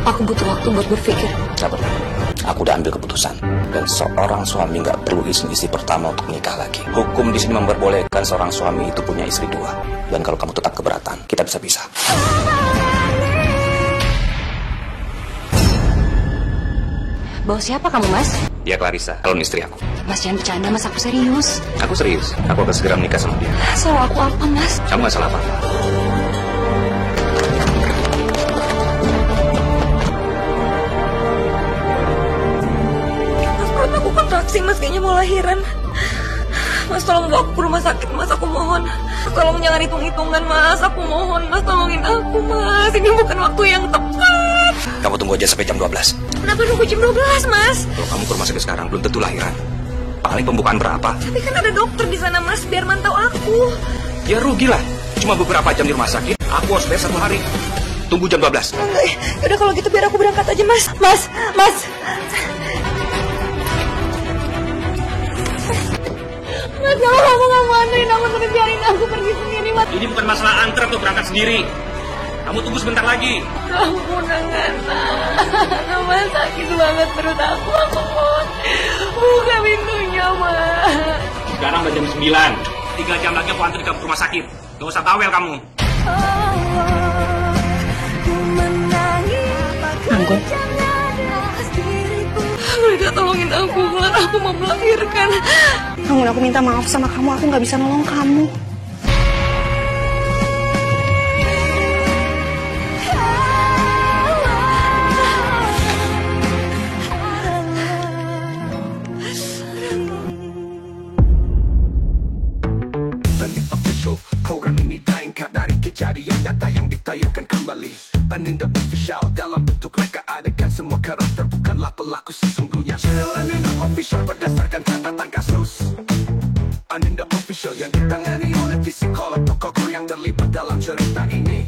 Aku butuh waktu buat berpikir. Gak perlu. Aku udah ambil keputusan. Dan seorang suami gak perlu izin istri pertama untuk menikah lagi. Hukum di sini memperbolehkan seorang suami itu punya istri dua. Dan kalau kamu tetap keberatan, kita bisa pisah. Bawa siapa kamu, Mas? Dia Clarissa, calon istri aku. Mas jangan bercanda, Mas. Aku serius. Aku serius. Aku akan segera menikah sama dia. Salah aku apa, Mas? Kamu gak salah apa? Mas, perut aku kontraksi, Mas. Kayaknya mau lahiran. Mas, tolong bawa aku ke rumah sakit, Mas. Aku mohon. Tolong jangan hitung-hitungan, Mas. Aku mohon, Mas. Tolongin aku, Mas. Ini bukan waktu yang tepat. Kamu tunggu aja sampai jam 12. Kenapa nunggu jam 12, Mas? Kalau kamu ke rumah sakit sekarang, belum tentu lahiran. Paling pembukaan berapa? Tapi kan ada dokter di sana, Mas. Biar mantau aku. Ya rugilah. Cuma beberapa jam di rumah sakit. Aku harus bayar 1 hari. Tunggu jam 12. Enggak, yaudah kalau gitu biar aku berangkat aja, Mas. Mas. Mas, kalau kamu gak mau anterin aku, tapi biarin aku pergi sendiri, Mas. Ini bukan masalah antar atau berangkat sendiri. Kamu tunggu sebentar lagi. Kamu nggak Mas, sakit banget perut aku mohon. Buka pintunya, Mas. Sekarang udah jam 9. 3 jam lagi aku antar ke rumah sakit. Gak usah bawel kamu. Anggun. Mereka tolongin aku, Glenn. Aku mau melahirkan. Anggun, aku minta maaf sama kamu. Aku nggak bisa nolong kamu. Program ini diangkat dari kejadian nyata yang ditayangkan kembali. Paninda Official dalam bentuk reka adegan semua karakter bukanlah pelaku sesungguhnya. Paninda Official berdasarkan catatan kasus. Paninda Official yang ditangani oleh psikolog tokoh yang terlibat dalam cerita ini.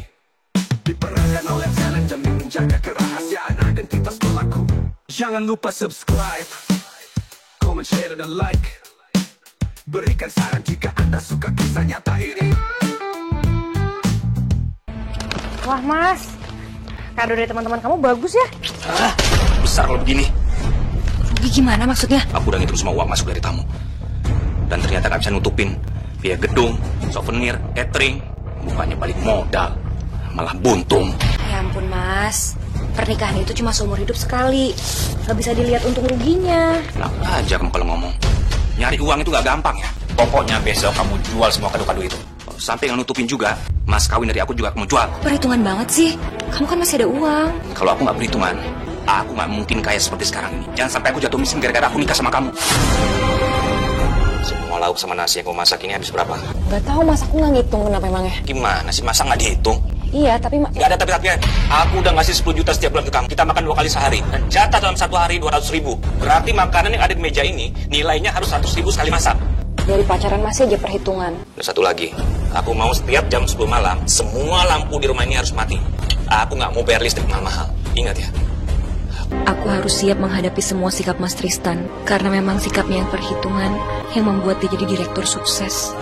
Diperankan oleh talent demi menjaga kerahasiaan identitas pelaku. Jangan lupa subscribe, comment, share, dan like. Berikan saran jika Anda suka kisah nyata ini. Wah, Mas. Kado dari teman-teman kamu bagus ya? Besar kalau begini. Rugi gimana maksudnya? Aku udah ngitung semua uang masuk dari tamu. Dan ternyata gak bisa nutupin biaya gedung, souvenir, catering. Bukannya balik modal, malah buntung. Ya ampun, Mas. Pernikahan itu cuma seumur hidup sekali. Gak bisa dilihat untung ruginya. Kenapa aja kamu kalau ngomong? Nyari uang itu gak gampang ya. Pokoknya besok kamu jual semua kado-kado itu. Sampai yang nutupin juga, mas kawin dari aku juga kamu jual. Perhitungan banget sih. Kamu kan masih ada uang. Kalau aku gak perhitungan, aku gak mungkin kaya seperti sekarang ini. Jangan sampai aku jatuh miskin gara-gara aku nikah sama kamu. Semua lauk sama nasi yang aku masak ini habis berapa? Gak tahu, Mas. Aku nggak ngitung kenapa emangnya. Gimana sih, masa gak dihitung? Iya, tapi Gak ada tapi-tapian. Aku udah ngasih 10 juta setiap bulan ke kamu. Kita makan 2 kali sehari. Dan jatah dalam 1 hari 200 ribu. Berarti makanan yang ada di meja ini nilainya harus 100 ribu sekali masak. dari pacaran masih aja perhitungan. Dan satu lagi, aku mau setiap jam 10 malam semua lampu di rumah ini harus mati. Aku nggak mau bayar listrik mahal-mahal. Ingat ya. Aku harus siap menghadapi semua sikap Mas Tristan. Karena memang sikapnya yang perhitungan yang membuat dia jadi direktur sukses.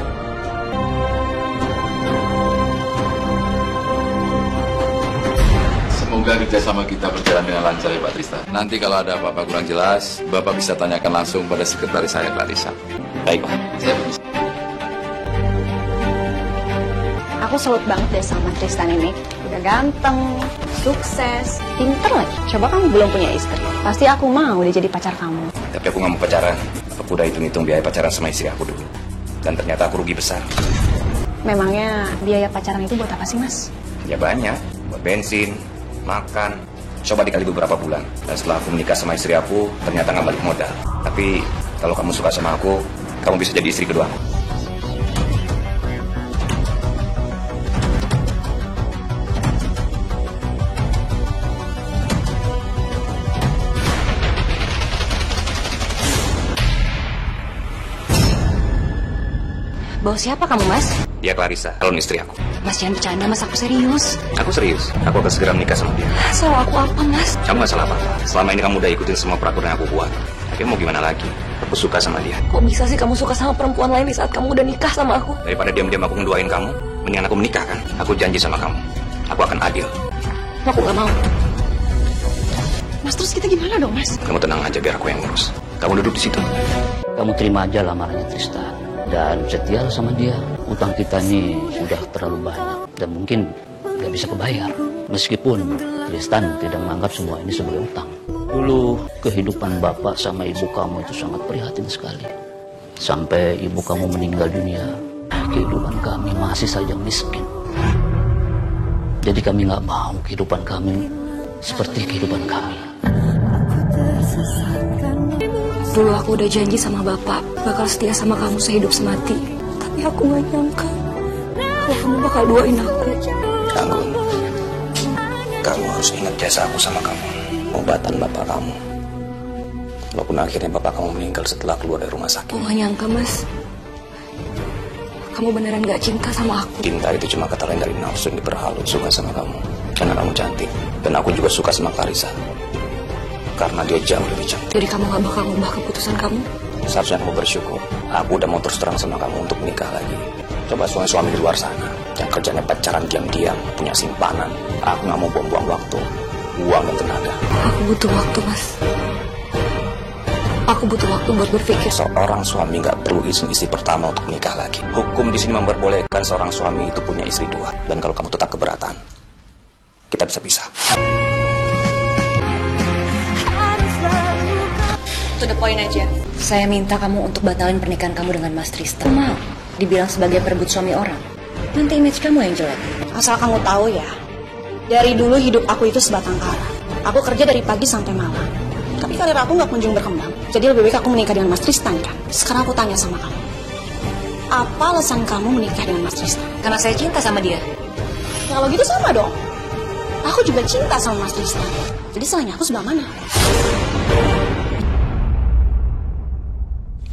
Semoga kerjasama kita berjalan dengan lancar ya Pak Tristan. Nanti kalau ada apa-apa kurang jelas, Bapak bisa tanyakan langsung pada sekretaris saya, Clarissa. Baik, Pak. Saya permisi. Aku salut banget deh sama Tristan ini. Udah ganteng, sukses, pinter lagi. Coba kamu belum punya istri. Pasti aku mau dia jadi pacar kamu. Tapi aku nggak mau pacaran. Aku udah hitung-hitung biaya pacaran sama istri aku dulu. Dan ternyata aku rugi besar. Memangnya biaya pacaran itu buat apa sih, Mas? Ya banyak. Buat bensin, makan. Coba dikali beberapa bulan. Dan setelah aku menikah sama istri aku, ternyata nggak balik modal. Tapi kalau kamu suka sama aku, kamu bisa jadi istri kedua aku. Bawa siapa kamu, Mas? Dia Clarissa, calon istri aku. Mas jangan bercanda, Mas. Aku serius. Aku serius. Aku akan segera menikah sama dia. Salah aku apa, Mas? Kamu gak salah apa-apa. Selama ini kamu udah ikutin semua peraturan yang aku buat. Tapi mau gimana lagi? Aku suka sama dia. Kok bisa sih kamu suka sama perempuan lain di saat kamu udah nikah sama aku? Daripada diam-diam aku ngedoain kamu, mendingan aku menikah kan? Aku janji sama kamu. Aku akan adil. Aku gak mau. kita gimana dong, Mas? Kamu tenang aja biar aku yang ngurus. Kamu duduk di situ. Kamu terima aja lamarannya Tristan dan setia sama dia. Utang kita ini sudah terlalu banyak dan mungkin nggak bisa kebayar. Meskipun Tristan tidak menganggap semua ini sebagai utang. Dulu kehidupan bapak sama ibu kamu itu sangat prihatin sekali. Sampai ibu kamu meninggal dunia, kehidupan kami masih saja miskin. Jadi kami nggak mau kehidupan kami seperti kehidupan kami. Dulu aku udah janji sama bapak bakal setia sama kamu sehidup semati. Tapi aku gak nyangka kalau kamu bakal duain aku. Anggun, kamu harus ingat jasa aku sama kamu. Obatan bapak kamu. Walaupun akhirnya bapak kamu meninggal setelah keluar dari rumah sakit. Aku gak nyangka, Mas. Kamu beneran gak cinta sama aku. Cinta itu cuma kata lain dari nafsu yang diperhalus. Suka sama kamu karena kamu cantik. Dan aku juga suka sama Clarissa karena dia jauh lebih cantik. Jadi kamu gak bakal ngubah keputusan kamu? Seharusnya kamu bersyukur. Aku udah mau terus terang sama kamu untuk menikah lagi. Coba suami-suami di luar sana yang kerjanya pacaran diam-diam, punya simpanan. Aku gak mau buang-buang waktu, uang dan tenaga. Aku butuh waktu, Mas. Aku butuh waktu buat berpikir. Seorang suami nggak perlu izin istri pertama untuk menikah lagi. Hukum di sini memperbolehkan seorang suami itu punya istri dua. Dan kalau kamu tetap keberatan, kita bisa pisah. To the point aja. Saya minta kamu untuk batalin pernikahan kamu dengan Mas Tristan. Mau dibilang sebagai perebut suami orang. Nanti image kamu yang jelek. Asal kamu tahu ya, dari dulu hidup aku itu sebatang kara. Aku kerja dari pagi sampai malam. Tapi karir aku nggak kunjung berkembang. Jadi lebih baik aku menikah dengan Mas Tristan kan. Sekarang aku tanya sama kamu. Apa alasan kamu menikah dengan Mas Tristan? Karena saya cinta sama dia. Kalau gitu sama dong. Aku juga cinta sama Mas Tristan. Jadi salahnya aku sebelah mana?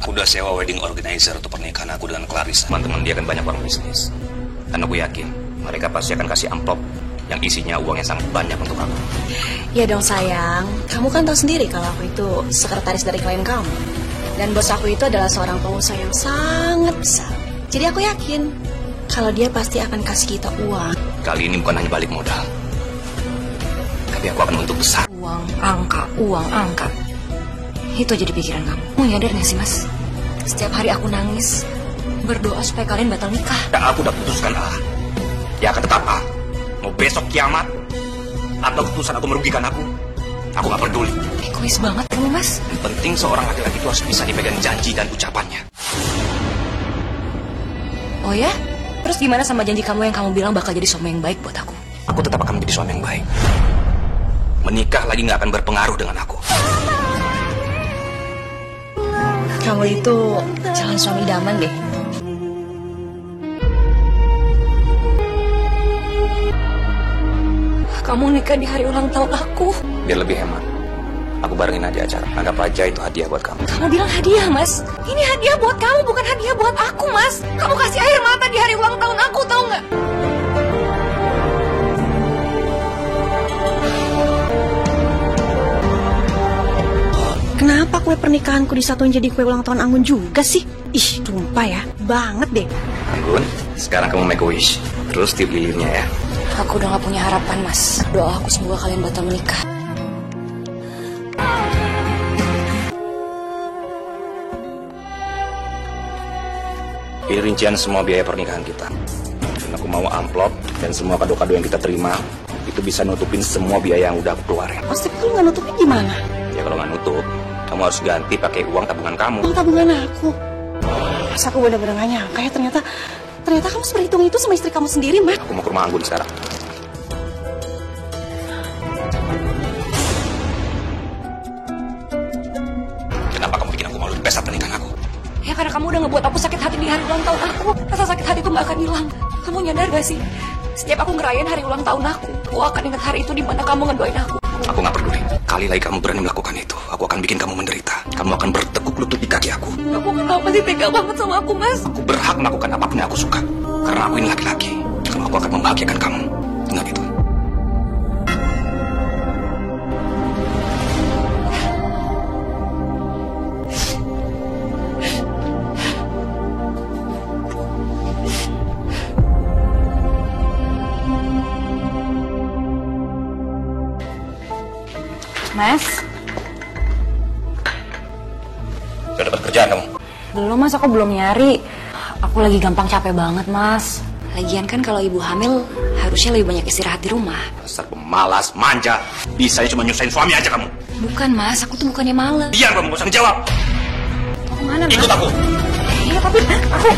Aku udah sewa wedding organizer untuk pernikahan aku dengan Clarissa. Teman-teman dia kan banyak orang bisnis. Dan aku yakin mereka pasti akan kasih amplop yang isinya uang yang sangat banyak untuk aku. Ya dong sayang, kamu kan tahu sendiri kalau aku itu sekretaris dari klien kamu. Dan bos aku itu adalah seorang pengusaha yang sangat besar. Jadi aku yakin kalau dia pasti akan kasih kita uang. Kali ini bukan hanya balik modal, tapi aku akan untuk besar. Uang, angka. Itu jadi pikiran kamu. Kamu nyadar gak sih, Mas? Setiap hari aku nangis, berdoa supaya kalian batal nikah. Dan aku udah putuskan A. Dia akan tetap A. Mau besok kiamat atau keputusan aku merugikan aku gak peduli. Egois banget kamu, Mas. Yang penting seorang laki-laki itu harus bisa dipegang janji dan ucapannya. Oh ya? Terus gimana sama janji kamu yang kamu bilang bakal jadi suami yang baik buat aku? Aku tetap akan menjadi suami yang baik. Menikah lagi gak akan berpengaruh dengan aku. Kamu itu calon suami idaman deh. Kamu nikah di hari ulang tahun aku. Biar lebih hemat, aku barengin aja acara. Anggap aja itu hadiah buat kamu. Kamu bilang hadiah, Mas. Ini hadiah buat kamu, bukan hadiah buat aku, Mas. Kamu kasih air mata di hari ulang tahun aku, tau nggak? Kenapa kue pernikahanku disatuin jadi kue ulang tahun Anggun juga sih? Ih, tumpah ya. Banget deh. Anggun, sekarang kamu make a wish. Terus tiup lilinnya ya. Aku udah gak punya harapan, Mas. Doa aku semoga kalian batal menikah. Ini rincian semua biaya pernikahan kita. Dan aku mau amplop dan semua kado-kado yang kita terima itu bisa nutupin semua biaya yang udah aku keluarin. Mas, tapi kalau nggak nutupin gimana? Ya kalau nggak nutup, kamu harus ganti pakai uang tabungan kamu. Uang tabungan aku. Mas, aku bener-bener gak nyangka ya ternyata kamu seperhitung itu sama istri kamu sendiri, Mas. Aku mau ke rumah Anggun sekarang. Kenapa kamu bikin aku malu di pesta pernikahan aku? Ya karena kamu udah ngebuat aku sakit hati di hari ulang tahun aku. Rasa sakit hati itu gak akan hilang. Kamu nyadar gak sih? Setiap aku ngerayain hari ulang tahun aku akan ingat hari itu di mana kamu ngedoain aku. Aku gak peduli. Kali lagi kamu berani melakukan itu, aku akan bikin kamu menderita. Kamu akan bertekuk lutut di kaki aku. Aku kenapa sih tega banget sama aku, Mas? Aku berhak melakukan apapun yang aku suka. Karena aku ini laki-laki. Kalau aku akan membahagiakan kamu. Ingat itu. Mas, Sudah dapat kerjaan kamu? Belum mas, aku belum nyari. Aku lagi gampang capek banget mas. Lagian kan kalau ibu hamil harusnya lebih banyak istirahat di rumah. Dasar pemalas, manja. Bisanya cuma nyusahin suami aja kamu. Bukan mas, aku tuh bukannya males. Biar kamu, gak usah ngejawab. Mau kemana mas? Ikut aku. Iya tapi aku...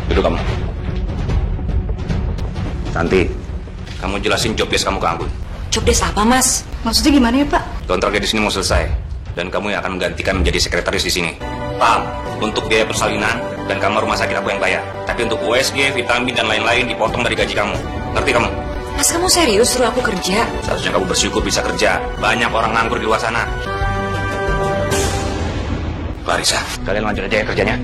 Duduk kamu. Santi, kamu jelasin job desk kamu ke Anggun. Job desk apa mas? Maksudnya gimana ya, Pak? Kontraknya di sini mau selesai. Dan kamu yang akan menggantikan menjadi sekretaris di sini. Paham? Untuk biaya persalinan dan kamar rumah sakit aku yang bayar. Tapi untuk USG, vitamin, dan lain-lain dipotong dari gaji kamu. Ngerti kamu? Mas kamu serius suruh aku kerja? Seharusnya kamu bersyukur bisa kerja. Banyak orang nganggur di luar sana. Clarissa, kalian lanjut aja ya kerjanya.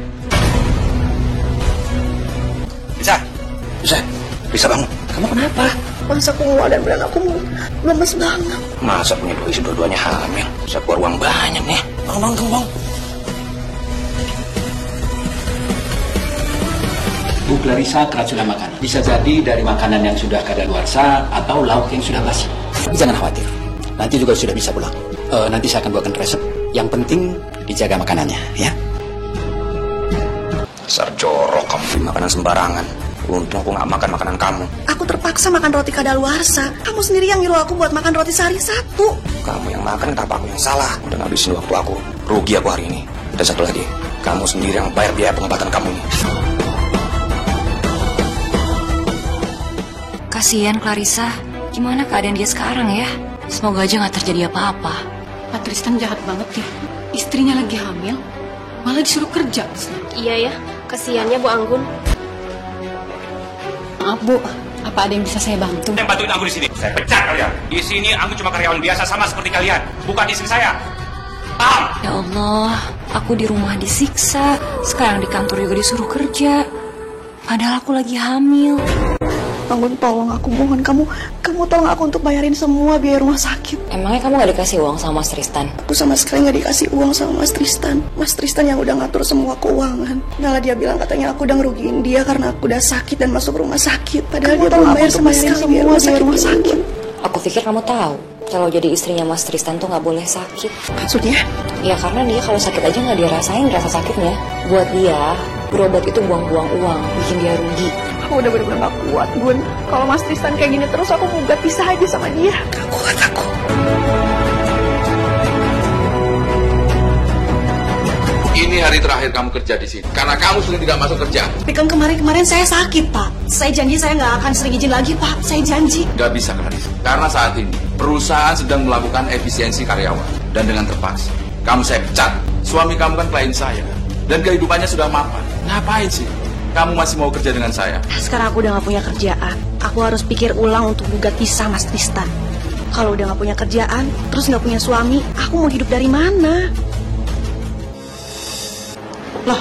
Bisa bangun. Kamu kenapa? Mas, aku mau dan beran aku mau lemes banget. Masa punya doi dua-duanya hamil? Bisa keluar uang banyak nih. Bangun. Bu Clarissa keracunan makanan. Bisa jadi dari makanan yang sudah kadaluarsa atau lauk yang sudah basi. Jangan khawatir. Nanti juga sudah bisa pulang. Nanti saya akan buatkan resep. Yang penting dijaga makanannya, ya. Dasar jorok kamu. Makanan sembarangan. Untung aku gak makan makanan kamu. Aku terpaksa makan roti kadaluarsa. Kamu sendiri yang nyuruh aku buat makan roti sehari satu. Kamu yang makan, kenapa aku yang salah? Udah ngabisin waktu aku. Rugi aku hari ini. Dan satu lagi, kamu sendiri yang bayar biaya pengobatan kamu ini. Kasihan Clarissa. Gimana keadaan dia sekarang ya? Semoga aja gak terjadi apa-apa. Pak Tristan jahat banget nih. Istrinya lagi hamil, malah disuruh kerja. Iya ya, kasihannya Bu Anggun. Maaf Bu, apa ada yang bisa saya bantu? Yang bantuin aku di sini. Saya pecat kalian. Di sini aku cuma karyawan biasa sama seperti kalian. Bukan istri saya. Paham? Ya Allah, aku di rumah disiksa. Sekarang di kantor juga disuruh kerja. Padahal aku lagi hamil. Anggun, tolong aku, mohon kamu tolong aku untuk bayarin semua biaya rumah sakit. Emangnya kamu gak dikasih uang sama Mas Tristan? Aku sama sekali gak dikasih uang sama Mas Tristan. Mas Tristan yang udah ngatur semua keuangan. Malah dia bilang katanya aku udah ngerugiin dia karena aku udah sakit dan masuk rumah sakit. Padahal dia belum bayar semua biaya rumah sakit. Aku pikir kamu tahu kalau jadi istrinya Mas Tristan tuh gak boleh sakit. Maksudnya? Ya karena dia kalau sakit aja gak dirasain rasa sakitnya. Buat dia, berobat itu buang-buang uang, bikin dia rugi. Aku udah bener-bener gak kuat, Gun. Kalau Mas Tristan kayak gini terus, aku mau pisah aja sama dia. Gak kuat aku. Ini hari terakhir kamu kerja di sini. Karena kamu sudah tidak masuk kerja. Tapi kan kemarin saya sakit, Pak. Saya janji saya nggak akan sering izin lagi, Pak. Saya janji. Gak bisa, Clarissa. Karena saat ini, perusahaan sedang melakukan efisiensi karyawan. Dan dengan terpaksa, kamu saya pecat. Suami kamu kan klien saya. Dan kehidupannya sudah mapan. Ngapain sih? Kamu masih mau kerja dengan saya? Sekarang aku udah gak punya kerjaan. Aku harus pikir ulang untuk gugat pisah Mas Tristan. Kalau udah gak punya kerjaan, terus gak punya suami, aku mau hidup dari mana? Loh,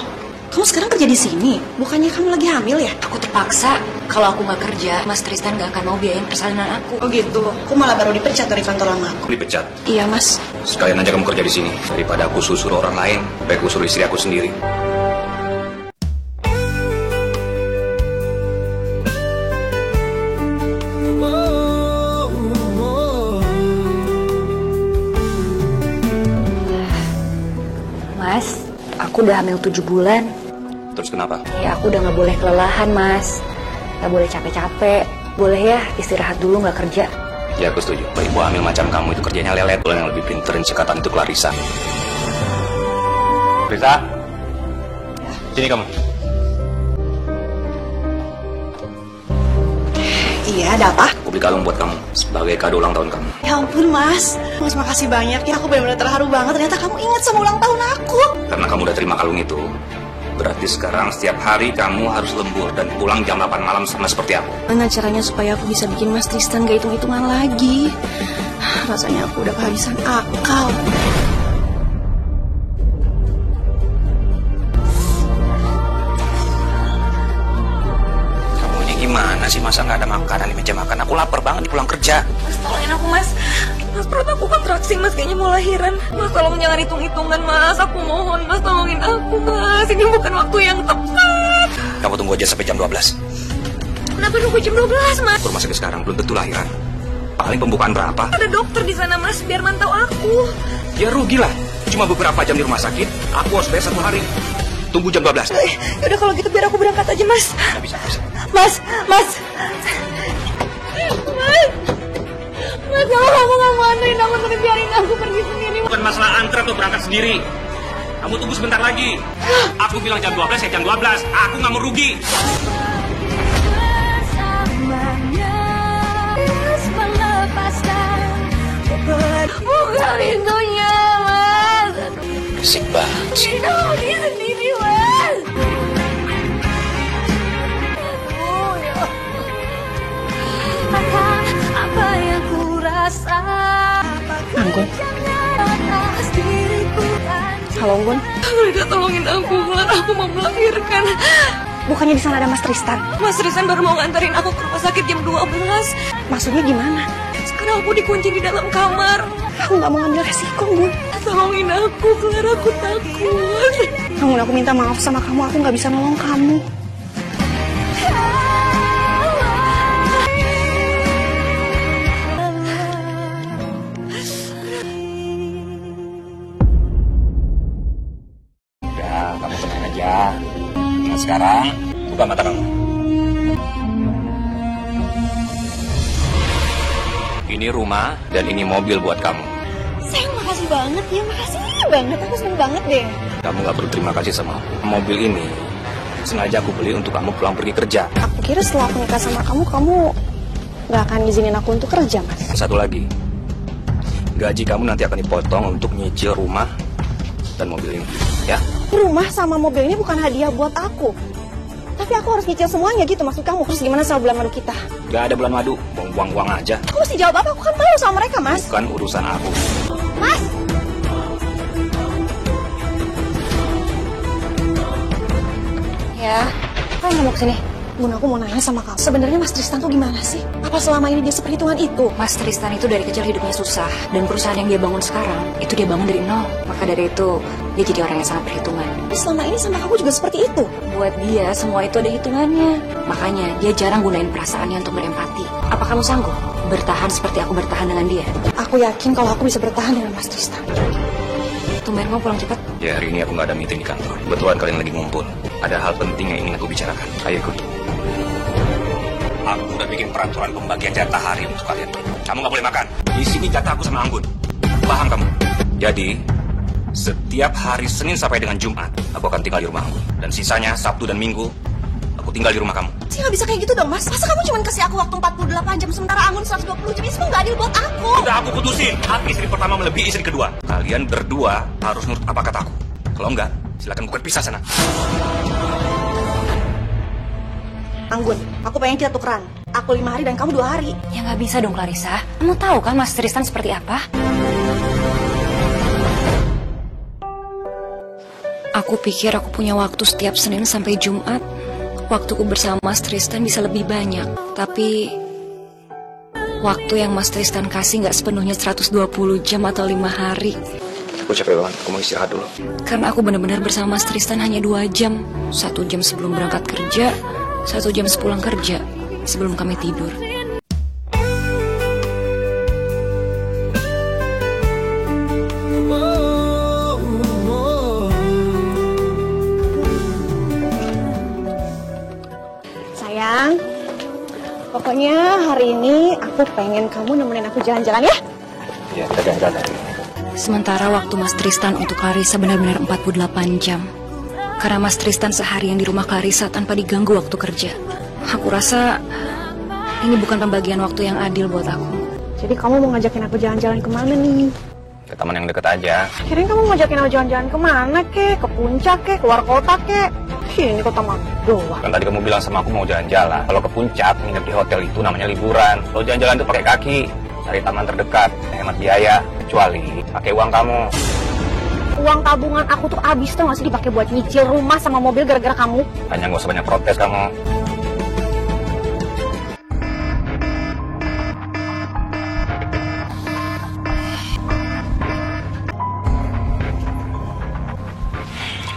kamu sekarang kerja di sini? Bukannya kamu lagi hamil ya? Aku terpaksa. Kalau aku gak kerja, Mas Tristan gak akan mau biayain persalinan aku. Oh gitu. Aku malah baru dipecat dari kantor lama aku. Dipecat? Iya, Mas. Sekalian aja kamu kerja di sini. Daripada aku suruh orang lain, baik aku suruh istri aku sendiri. Mas, aku udah hamil 7 bulan. Terus kenapa? Ya aku udah gak boleh kelelahan, Mas. Gak boleh capek-capek. Boleh ya istirahat dulu gak kerja. Ya aku setuju. Ibu hamil macam kamu itu kerjanya lelet. Yang lebih pinterin sekatan itu Clarissa. Clarissa? Sini kamu. Iya, ada apa? Aku beli kalung buat kamu sebagai kado ulang tahun kamu. Ya ampun, Mas. Mas, makasih banyak ya. Aku benar-benar terharu banget. Ternyata kamu ingat sama ulang tahun aku. Karena kamu udah terima kalung itu, berarti sekarang setiap hari kamu harus lembur dan pulang jam 8 malam sama seperti aku. Mana caranya supaya aku bisa bikin Mas Tristan gak hitung-hitungan lagi? Rasanya aku udah kehabisan akal. Kamu ini gimana sih, masa nggak ada makanan di meja makan? Aku lapar banget di pulang kerja. Mas, tolongin aku, Mas. Mas, perut aku kontraksi, Mas. Kayaknya mau lahiran. Mas, tolong jangan hitung-hitungan, Mas. Aku mohon, Mas. Tolongin aku, Mas. Ini bukan waktu yang tepat. Kamu tunggu aja sampai jam 12. Kenapa nunggu jam 12, Mas? Rumah sakit sekarang belum tentu lahiran. Paling pembukaan berapa? Ada dokter di sana, Mas, biar mantau aku. Ya rugilah. Cuma beberapa jam di rumah sakit, aku harus bayar 1 hari. Tunggu jam 12. Yaudah kalau gitu biar aku berangkat aja, Mas. Nggak bisa. Mas. Mas, kalau kamu nggak mau anterin aku, tapi biarin aku pergi sendiri. Bukan masalah antar atau berangkat sendiri. Kamu tunggu sebentar lagi. Aku bilang jam 12 ya jam 12. Aku nggak mau rugi. Buka pintunya, Mas. Berisik banget sih. Kamu di sendiri, Mas. Apa yang ku rasa? Anggun. Halo, Anggun. Mereka tolongin aku, Clara. Aku mau melahirkan. Bukannya di sana ada Mas Tristan? Mas Tristan baru mau nganterin aku ke rumah sakit jam 12. Maksudnya gimana? Sekarang aku dikunci di dalam kamar. Aku nggak mau ngambil resiko, Anggun. Tolongin aku, Clara. Aku takut. Anggun, aku minta maaf sama kamu. Aku nggak bisa nolong kamu. Udah, kamu tenang aja. Nah sekarang, buka mata kamu. Ini rumah dan ini mobil buat kamu. Sayang, makasih banget ya. Makasih banget. Aku seneng banget deh. Kamu gak perlu terima kasih sama aku. Mobil ini sengaja aku beli untuk kamu pulang pergi kerja. Aku kira setelah aku nikah sama kamu nggak akan izinin aku untuk kerja, Mas. Satu lagi, gaji kamu nanti akan dipotong untuk nyicil rumah dan mobil ini, ya? Rumah sama mobil ini bukan hadiah buat aku. Tapi aku harus nyicil semuanya gitu maksud kamu. Terus gimana sama bulan madu kita? Gak ada bulan madu, buang-buang uang aja. Aku mesti jawab apa? Aku kan malu sama mereka, Mas. Bukan urusan aku. Mas! Ya, apa yang mau kesini? Bun, aku mau nanya sama kamu. Sebenarnya Mas Tristan tuh gimana sih? Apa selama ini dia seperhitungan itu? Mas Tristan itu dari kecil hidupnya susah. Dan perusahaan yang dia bangun sekarang, itu dia bangun dari nol. Maka dari itu, dia jadi orang yang sangat perhitungan. Selama ini sama kamu juga seperti itu? Buat dia, semua itu ada hitungannya. Makanya, dia jarang gunain perasaannya untuk berempati. Apa kamu sanggup bertahan seperti aku bertahan dengan dia? Aku yakin kalau aku bisa bertahan dengan Mas Tristan. Tumben kamu pulang cepat. Ya hari ini aku gak ada meeting di kantor. Kebetulan kalian lagi ngumpul. Ada hal penting yang ingin aku bicarakan. Ayo ikut. Aku udah bikin peraturan pembagian jatah hari untuk kalian. Kamu gak boleh makan. Di sini jatah aku sama Anggun. Paham kamu? Jadi, setiap hari Senin sampai dengan Jumat, aku akan tinggal di rumah Anggun. Dan sisanya, Sabtu dan Minggu, aku tinggal di rumah kamu. Sih nggak bisa kayak gitu dong, Mas. Masa kamu cuma kasih aku waktu 48 jam sementara Anggun 120 jam? Ini semua nggak adil buat aku. Udah aku putusin. Hak istri pertama melebihi istri kedua. Kalian berdua harus nurut apa kataku. Kalau enggak, silakan bukan pisah sana. Anggun, aku pengen kita tukeran. Aku 5 hari dan kamu 2 hari. Ya nggak bisa dong, Clarissa. Kamu tahu kan Mas Tristan seperti apa? Aku pikir aku punya waktu setiap Senin sampai Jumat. Waktuku bersama Mas Tristan bisa lebih banyak. Tapi waktu yang Mas Tristan kasih nggak sepenuhnya 120 jam atau 5 hari. Aku capek banget, aku mau istirahat dulu. Karena aku benar-benar bersama Mas Tristan hanya 2 jam. 1 jam sebelum berangkat kerja, 1 jam sepulang kerja, sebelum kami tidur. Sayang, pokoknya hari ini aku pengen kamu nemenin aku jalan-jalan ya. Ya, dadah. Sementara waktu Mas Tristan untuk Clarissa benar-benar 48 jam. Karena Mas Tristan seharian di rumah Clarissa tanpa diganggu waktu kerja. Aku rasa ini bukan pembagian waktu yang adil buat aku. Jadi kamu mau ngajakin aku jalan-jalan kemana nih? Ke taman yang deket aja. Kirain kamu mau ngajakin aku jalan-jalan kemana kek? Ke puncak kek? Keluar kota kek? Ini kota Malang doang. Kan tadi kamu bilang sama aku mau jalan-jalan. Kalau ke puncak, nginep di hotel itu namanya liburan. Kalau jalan-jalan itu pakai kaki, cari taman terdekat, hemat biaya. Kecuali pakai uang kamu. Uang tabungan aku tuh habis tuh nggak sih dipakai buat nyicil rumah sama mobil gara-gara kamu? Hanya nggak usah banyak protes kamu.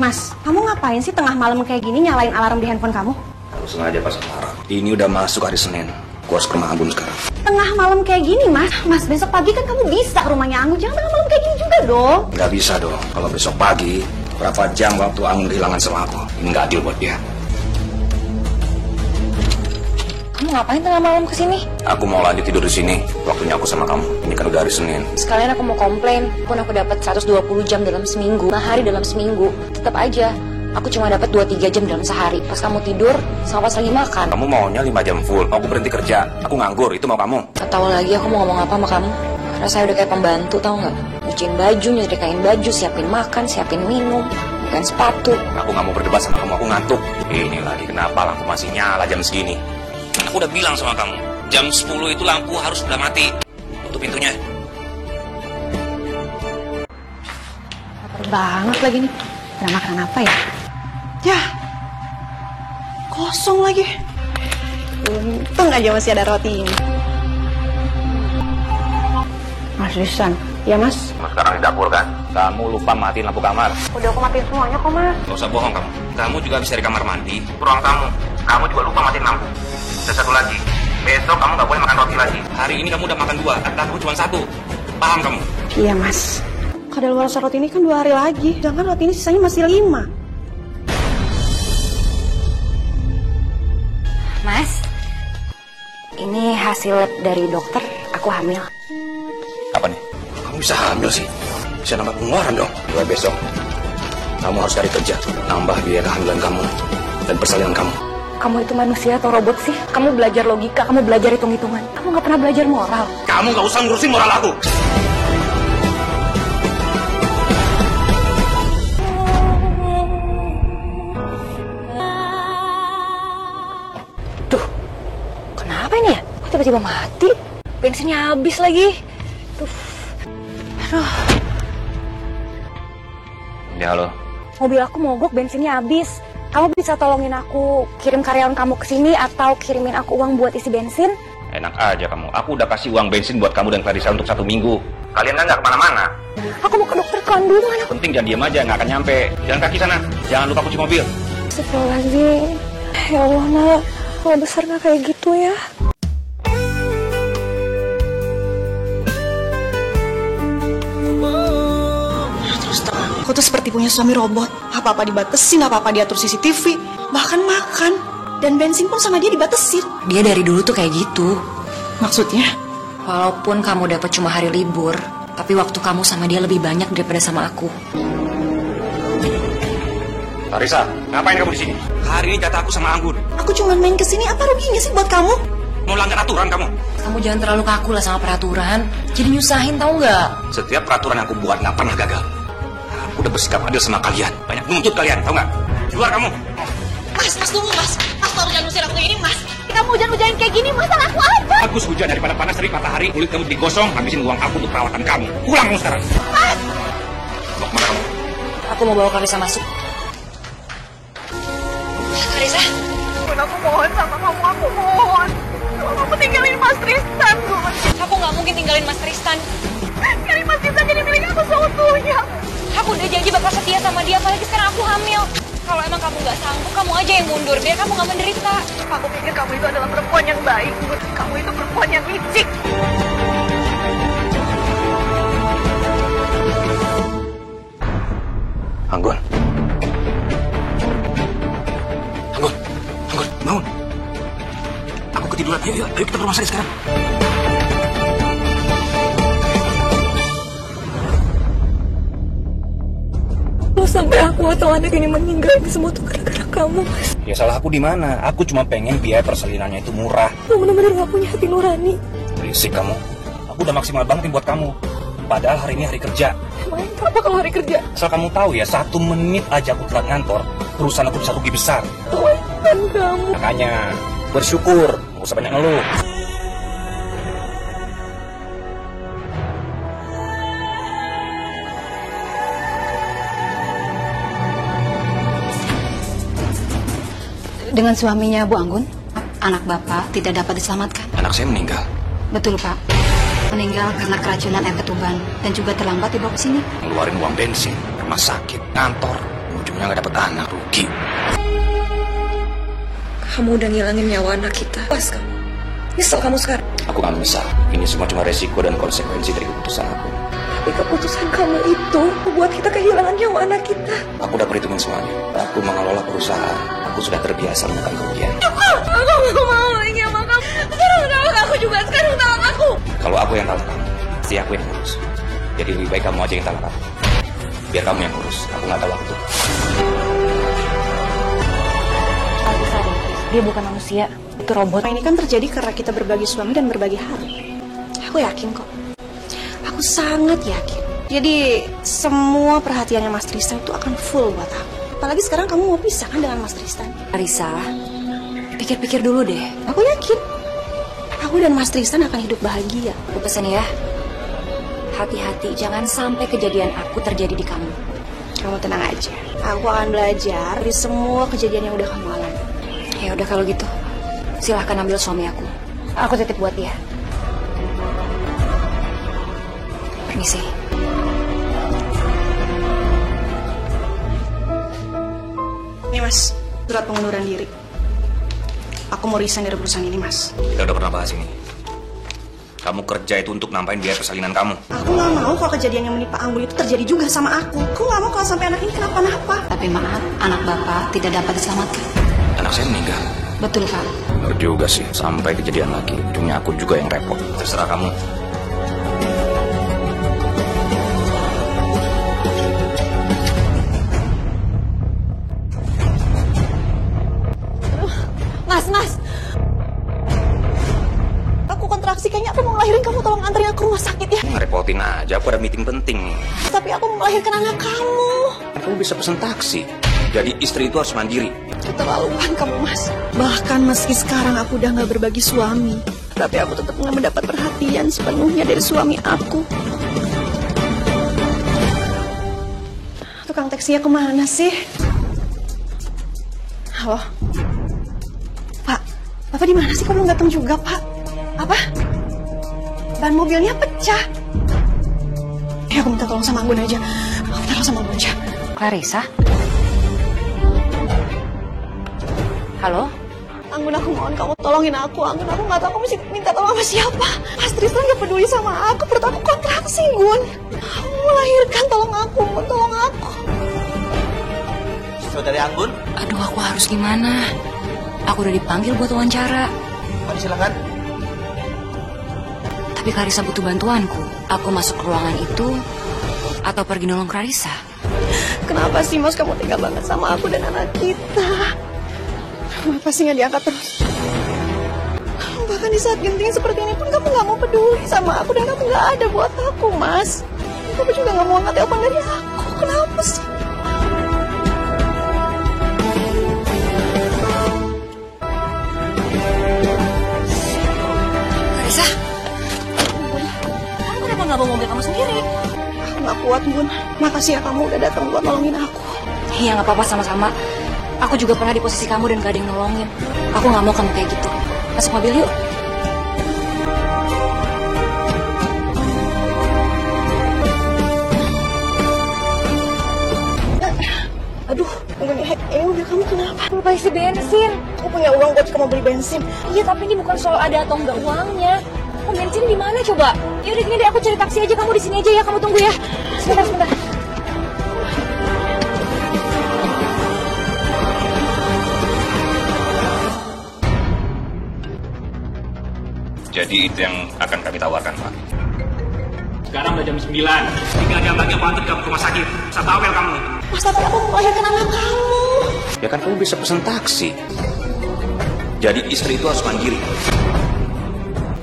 Mas, kamu ngapain sih tengah malam kayak gini nyalain alarm di handphone kamu? Aku sengaja pas marah. Ini udah masuk hari Senin. Aku harus ke rumah Anggun sekarang. tengah malam kayak gini, Mas. Mas, besok pagi kan kamu bisa ke rumahnya Anggun. Jangan tengah malam kayak gini juga dong. Nggak bisa dong. Kalau besok pagi, berapa jam waktu Anggun kehilangan sama aku. Ini nggak adil buat dia. Kamu ngapain tengah malam kesini? Aku mau lanjut tidur di sini. Waktunya aku sama kamu. Ini kan udah hari Senin. Sekalian aku mau komplain. Pun aku dapat 120 jam dalam seminggu, 5 hari dalam seminggu. Tetap aja, aku cuma dapat 2-3 jam dalam sehari. Pas kamu tidur, sama pas lagi makan. Kamu maunya 5 jam full. Aku berhenti kerja. Aku nganggur. Itu mau kamu? Gak tahu lagi aku mau ngomong apa sama kamu. Karena saya udah kayak pembantu, tahu nggak? Nyuciin baju, nyetrikain baju, siapin makan, siapin minum, bukan sepatu. Aku nggak mau berdebat sama kamu. Aku ngantuk. Ini lagi kenapa lampu masih nyala jam segini? Aku udah bilang sama kamu, jam 10 itu lampu harus udah mati. Tutup pintunya. Lapar banget lagi nih. Ada makanan apa ya? Ya, kosong lagi. Untung aja masih ada roti ini. Mas Tristan. Ya, Mas. Kamu sekarang di dapur kan? Kamu lupa matiin lampu kamar. Udah aku matiin semuanya kok, Mas. Gak usah bohong kamu. Kamu juga bisa di kamar mandi, ruang tamu. Kamu juga lupa matiin lampu. Dan satu lagi, besok kamu gak boleh makan roti lagi. Hari ini kamu udah makan 2, karena kamu cuma 1. Paham kamu? Iya, Mas. Kadaluarsa roti ini kan 2 hari lagi. Sedangkan roti ini sisanya masih 5. Mas, ini hasil lab dari dokter. Aku hamil. Apa nih? Kamu bisa hamil sih? Bisa nambah pengeluaran dong. Mulai besok, kamu harus cari kerja. Nambah biaya kehamilan kamu dan persalinan kamu. Kamu itu manusia atau robot sih? Kamu belajar logika, kamu belajar hitung-hitungan. Kamu gak pernah belajar moral. Kamu gak usah ngurusin moral aku. Tuh, kenapa ini ya? Kok tiba-tiba mati? Bensinnya habis lagi. Tuh, aduh. Ya, halo. Mobil aku mogok, bensinnya habis. Kamu bisa tolongin aku kirim karyawan kamu ke sini atau kirimin aku uang buat isi bensin? Enak aja kamu. Aku udah kasih uang bensin buat kamu dan Clarissa untuk 1 minggu. Kalian kan gak kemana-mana. Aku mau ke dokter kandungan. Penting jangan diem aja, gak akan nyampe. Jalan kaki sana. Jangan lupa kunci mobil. Astagfirullahaladzim. Ya Allah, nak. Kalau besar gak kayak gitu ya. Aku tuh seperti punya suami robot. Apa-apa dibatesin, apa-apa diatur CCTV. Bahkan makan. Dan bensin pun sama dia dibatesin. Dia dari dulu tuh kayak gitu. Maksudnya? Walaupun kamu dapat cuma hari libur, tapi waktu kamu sama dia lebih banyak daripada sama aku. Clarissa, ngapain kamu di sini? Hari ini jatah aku sama Anggun. Aku cuma main kesini, apa ruginya sih buat kamu? Mau langgar aturan kamu? Kamu jangan terlalu kaku lah sama peraturan. Jadi nyusahin, tahu nggak? Setiap peraturan yang aku buat nggak pernah gagal. Aku udah bersikap adil sama kalian. Banyak nuntut kalian, tahu nggak? Keluar kamu. Mas tunggu mas. Mas tolong jangan usir aku kayak gini mas. Kamu hujan-hujanin kayak gini, masa aku apa? Bagus hujan daripada panas terik matahari. Kulit kamu digosong, habisin uang aku untuk perawatan kamu. Pulang kamu sekarang. Mas! Mau kemana kamu? Aku mau bawa Clarissa masuk. Clarissa? Aku mohon sama kamu, aku mohon. Kamu tinggalin Mas Tristan, Gun. Aku nggak mungkin tinggalin Mas Tristan. Tinggalin Mas Tristan jadi milik aku seutuhnya. Aku udah janji bakal setia sama dia, apalagi sekarang aku hamil. Kalau emang kamu nggak sanggup, kamu aja yang mundur, biar kamu nggak menderita. Aku pikir kamu itu adalah perempuan yang baik, Gun. Kamu itu perempuan yang licik. Anggun. Anggun. Anggun, bangun. Aku ketiduran. Ayo kita ke rumah sakit sekarang. Kalau sampai aku atau anak ini meninggal, ini semua tuh gara-gara kamu, Mas. Ya salah aku di mana? Aku cuma pengen biaya persalinannya itu murah. Kamu benar-benar nggak punya hati nurani. Berisik kamu. Aku udah maksimal banget nih buat kamu. Padahal hari ini hari kerja. Emangnya kenapa kalau hari kerja? Asal kamu tahu ya, 1 menit aja aku telat ngantor, perusahaan aku bisa rugi besar. Kebaikan kamu. Makanya bersyukur, gak usah banyak ngeluh. Dengan suaminya Bu Anggun, anak Bapak tidak dapat diselamatkan. Anak saya meninggal. Betul, Pak. Meninggal karena keracunan air ketuban dan juga terlambat dibawa ke sini. Ngeluarin uang bensin, rumah sakit, kantor. Ujungnya gak dapet anak, rugi. Kamu udah ngilangin nyawa anak kita. Pas kamu. Nyesel kamu sekarang? Aku gak menyesal. Ini semua cuma resiko dan konsekuensi dari keputusan aku. Tapi keputusan kamu itu membuat kita kehilangan nyawa anak kita. Aku udah perhitungin semuanya. Aku mengelola perusahaan. Aku sudah terbiasa menekan kerugian. Cukup! Aku gak mau lagi sama kamu. Sekarang tolong aku juga. Sekarang tolong aku. Kalau aku yang talak kamu, pasti aku yang ngurus. Jadi lebih baik kamu aja yang talak aku. Biar kamu yang ngurus. Aku gak ada waktu. Aku sadar, dia bukan manusia. Itu robot. Ini kan terjadi karena kita berbagi suami dan berbagi hari. Aku yakin kok. Aku sangat yakin. Jadi semua perhatiannya Mas Tristan itu akan full buat aku. Apalagi sekarang kamu mau pisah kan dengan Mas Tristan. Arisa, pikir-pikir dulu deh. Aku yakin. Aku dan Mas Tristan akan hidup bahagia. Aku pesan ya, hati-hati jangan sampai kejadian aku terjadi di kamu. Kamu tenang aja. Aku akan belajar dari semua kejadian yang udah kamu alami. Ya udah kalau gitu, silahkan ambil suami aku. Aku titip buat dia. Permisi. Ini Mas, surat pengunduran diri. Aku mau resign dari perusahaan ini, Mas. Kita udah pernah bahas ini. Kamu kerja itu untuk nampain biaya persalinan kamu. Aku nggak mau kalau kejadian yang menimpa Anggun itu terjadi juga sama aku. Aku nggak mau kalau sampai anak ini kenapa-napa. Tapi maaf, anak Bapak tidak dapat diselamatkan. Anak saya meninggal. Betul, Pak. Benar juga sih. Sampai kejadian lagi, ujungnya aku juga yang repot. Terserah kamu. Mas. Aku kontraksi, kayaknya aku mau ngelahirin, kamu tolong anterin aku ke rumah sakit ya. Ngerepotin aja, aku ada meeting penting nih. Tapi aku mau melahirkan anak kamu. Kamu bisa pesen taksi. Jadi istri itu harus mandiri. Keterlaluan kamu, Mas. Bahkan meski sekarang aku udah gak berbagi suami, tapi aku tetap gak mendapat perhatian sepenuhnya dari suami aku. Tukang taksinya kemana sih? Halo? Pak, Bapak di mana sih? Kok belum datang juga, Pak? Apa? Ban mobilnya pecah. Ya, aku minta tolong sama Anggun aja. Aku minta tolong sama Anggun aja. Clarissa? Halo? Anggun, aku mohon kamu tolongin aku. Anggun, aku nggak tahu aku mesti minta tolong sama siapa. Mas Tristan gak peduli sama aku. Perut aku kontraksi, Gun. Aku mau melahirkan, tolong aku, Gun. Tolong aku. Saudari Anggun? Aduh, aku harus gimana? Aku udah dipanggil buat wawancara. Mari silakan. Tapi Clarissa butuh bantuanku. Aku masuk ke ruangan itu atau pergi nolong Clarissa? Kenapa sih, Mas, kamu tega banget sama aku dan anak kita? Kenapa sih nggak diangkat terus? Bahkan di saat genting seperti ini pun kamu nggak mau peduli sama aku dan kamu nggak ada buat aku, Mas. Kamu juga nggak mau angkat telepon dari aku. Kenapa sih? Clarissa, kamu kenapa nggak bawa mobil kamu sendiri? Aku nggak kuat, Bun. Makasih ya kamu udah datang buat nolongin aku. Iya, nggak apa-apa, sama-sama. Aku juga pernah di posisi kamu dan gak ada yang nolongin. Aku gak mau kamu kayak gitu. Masuk mobil yuk. Aduh, ini mobil kamu kenapa? Lupa isi bensin. Aku punya uang buat kamu beli bensin. Iya, tapi ini bukan soal ada atau enggak uangnya. Oh, bensin di mana coba? Yaudah gini deh, aku cari taksi aja. Kamu di sini aja ya, kamu tunggu ya. Sebentar. Jadi itu yang akan kami tawarkan, Pak. Sekarang udah jam 9. 3 jam lagi aku antar kamu ke rumah sakit. Saya bawel kamu. Mas, tapi aku mau melahirkan anak kamu. Ya kan kamu bisa pesen taksi. Jadi istri itu harus mandiri.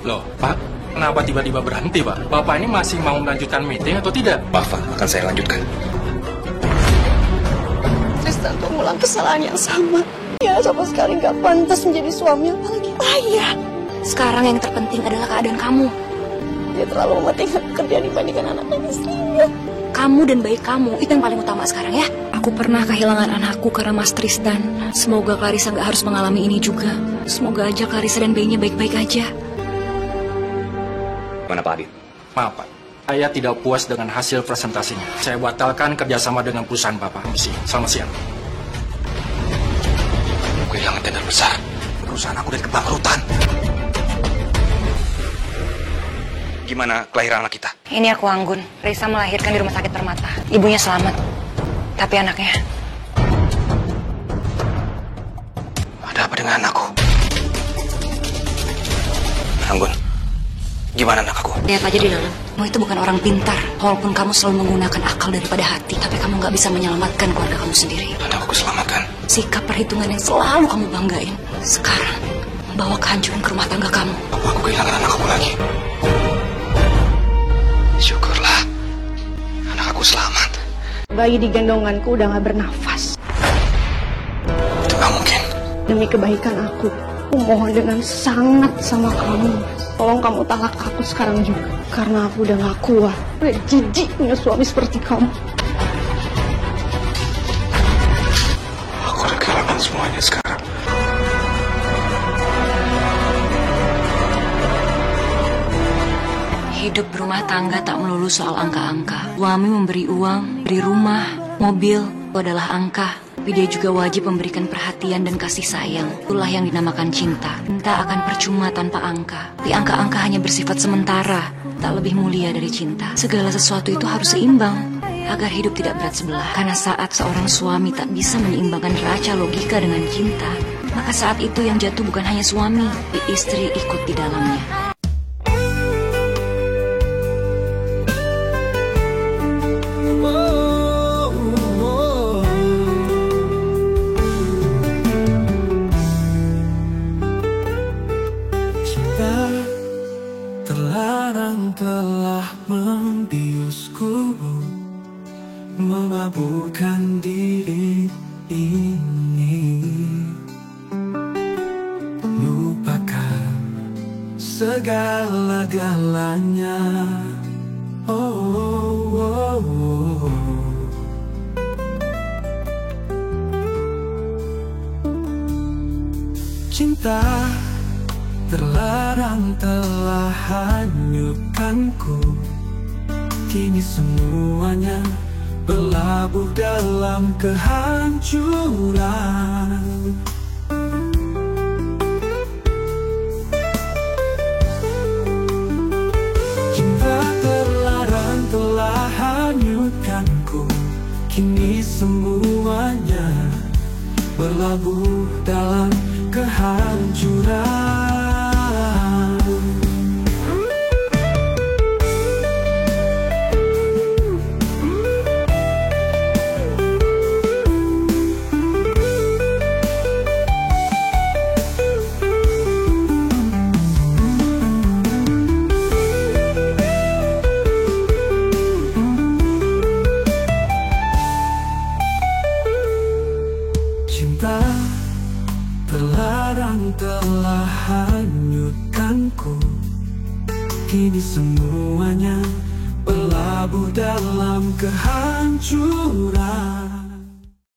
Loh, Pak, kenapa tiba-tiba berhenti, Pak? Bapak ini masih mau melanjutkan meeting atau tidak? Maaf, Pak, akan saya lanjutkan. Tristan tuh ngulang kesalahan yang sama. Ya, sama sekali nggak pantas menjadi suami, apalagi ayah. Sekarang yang terpenting adalah keadaan kamu. Dia terlalu mementingkan pekerjaan dibandingkan anak dan istrinya. Kamu dan bayi kamu, itu yang paling utama sekarang ya. Aku pernah kehilangan anakku karena Mas Tristan. Semoga Clarissa gak harus mengalami ini juga. Semoga aja Clarissa dan bayinya baik-baik aja. Mana Pak Adit? Maaf, Pak. Saya tidak puas dengan hasil presentasinya. Saya batalkan kerjasama dengan perusahaan Bapak. Selamat siang. Kehilangan tender besar. Perusahaan aku dari kebangkrutan. gimana kelahiran anak kita? Ini aku Anggun. Risa melahirkan di rumah sakit Permata. Ibunya selamat. Tapi anaknya... Ada apa dengan anakku? Anggun, gimana anak aku? Lihat aja di dalam. Kamu itu bukan orang pintar. Walaupun kamu selalu menggunakan akal daripada hati, tapi kamu nggak bisa menyelamatkan keluarga kamu sendiri. Anakku selamatkan. Sikap perhitungan yang selalu kamu banggain, sekarang membawa kehancuran ke rumah tangga kamu. Apa aku kehilangan anak aku lagi? Syukurlah, anak aku selamat. Bayi di gendonganku udah gak bernafas. Itu gak mungkin. Demi kebaikan aku mohon dengan sangat sama kamu, Mas. Tolong kamu talak aku sekarang juga. Karena aku udah gak kuat. Udah jijik punya suami seperti kamu. Aku udah kehilangan semuanya sekarang. Hidup berumah tangga tak melulu soal angka-angka. Suami memberi uang, beri rumah, mobil, itu adalah angka. Tapi dia juga wajib memberikan perhatian dan kasih sayang. Itulah yang dinamakan cinta. Cinta akan percuma tanpa angka. Tapi angka-angka hanya bersifat sementara, tak lebih mulia dari cinta. Segala sesuatu itu harus seimbang agar hidup tidak berat sebelah. Karena saat seorang suami tak bisa menyeimbangkan neraca logika dengan cinta, maka saat itu yang jatuh bukan hanya suami, tapi istri ikut di dalamnya. Terlarang telah membiusku, memabukkan diri ini. Lupakan segala-galanya. Cinta terlarang telah hanyutkanku. Kini semuanya berlabuh dalam kehancuran. Cinta terlarang telah hanyutkanku. Kini semuanya berlabuh dalam kehancuran. Cinta terlarang telah hanyutkanku. Kini semuanya berlabuh dalam kehancuran.